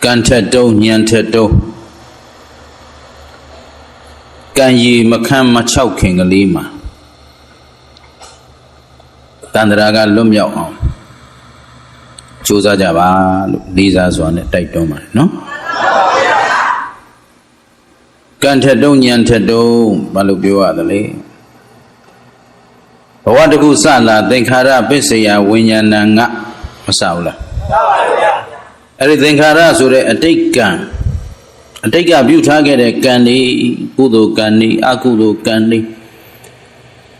ကန်ထက်တုံးညံထက်တုံးကန်ရီမခမ်းမချောက်ခင်ကလေးမှာတန္တရာကလွတ်မြောက်အောင်ကြိုးစားကြပါလို့လေးစားစွာနဲ့တိုက်တွန်းပါတယ်နော်ကန်ထက်တုံးညံထက်တုံးဘာလို့ပြောရသလဲဘဝတခုစလာသင်္ခါရပစ္စယဝိညာဏငါမစဘူးလားအဲ့ဒီသင်္ခါရဆိုတဲ့အတိတ်ကံအတိတ်ကပြုထားခဲ့တဲ့ကံတွေကုသိုလ်ကံတွေအကုသိုလ်ကံတွေ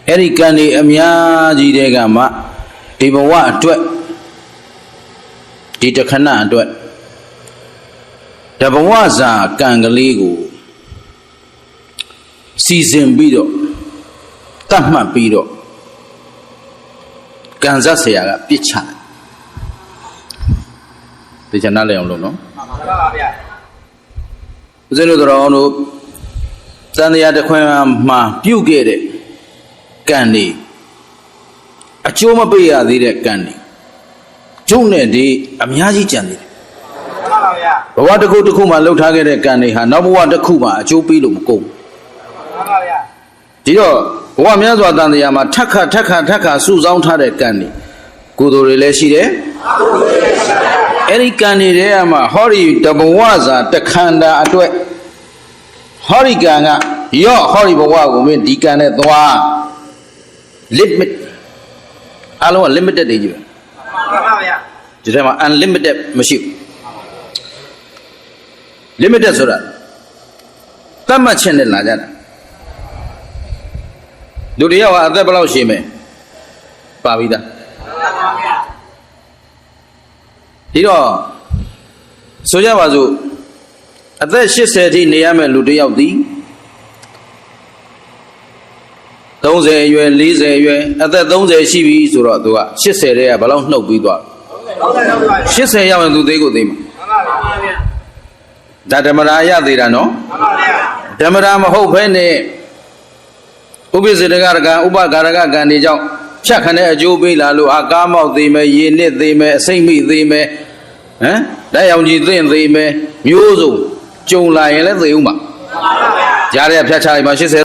အဲ့ဒီကံတွေအများကြီးတဲ့ကမှဒီဘဝအတွက်ဒီတခဏအတွက်တဘဝစာကံကလေးကိုစီစဉ်ပြီးတော့တတ်မှတ်ပြီးတော့ကံဇတ်ဆရာကပြစ်ချတယ်ဒီချနားလည်အောင်လုပ်နော်မှန်ပါဗျာဦးဇင်းတို့တော်တို့သံဃာတခွင်မှာပြုတ်ခဲ့တဲ့ကံတွေအကျိုးမပေးရသေးတဲ့ကံတွေကျုံနဲ့ဒီအများကြီးကြံနေတယ်မှန်ပါဗျာဘဝတစ်ခုတစ်ခုမှာလှုပ်ထားခဲ့တဲ့ကံတွေဟာနောက်ဘဝတစ်ခုမှာအကျိုးပေးလို့မကုန်မှန်ပါဗျာဒီတော့ဘဝများစွာတန်တရားမှာထက်ခါစုဆောင်းထားတဲ့ကံတွေကုသိုလ်တွေလည်းရှိတယ်အကုသိုလ်တွေလည်းရှိတယ်အဲ့ဒီကံတွေထဲမှာဟောဒီတဘဝစာတခန္ဓာအတွက်ဟောဒီကံကရော့ဟောဒီဘဝကိုမင်းဒီကံနဲ့သွား limit အလုံးက limited တွေကြီးပဲမှန်ပါဗျာဒီထဲမှာ unlimited မရှိဘူး limited ဆိုတာတတ်မှတ်ချက်နဲ့လာကြတာလူတယောက်ဟာအသက်ဘယ်လောက်ရှိမယ်ပါပြီသားဒီတော့ဆိုကြပါစို့အသက်80အထိနေရမယ်လူတယောက်သည်30အရွယ်40အရွယ်အသက်30ရှိပြီဆိုတော့သူက80တဲ့ကဘယ်လောက်နှုတ်ပြီးသွား80ရောက်ရင်သူသေးကိုသေးမှာဒါဓမ္မရာရသေးတာနော်ဓမ္မရာမဟုတ်ဘဲနဲ့ဥပိ္ပစေတကရကံဥပကာရကကံတွေကြောင့်ဖြတ်ခနဲ့အကျိုးပေးလာလို့အကားမောက်သေးမယ်ရေနစ်သေးမယ်အစိမ့်မိသေးမယ်ဟမ်လက်ရောင်ကြီးသိမ့်သေးမယ်မျိုးစုံကြုံလာရင်လည်းသေဦးမှာကြားရဖြတ်ချလိုက်မှာ80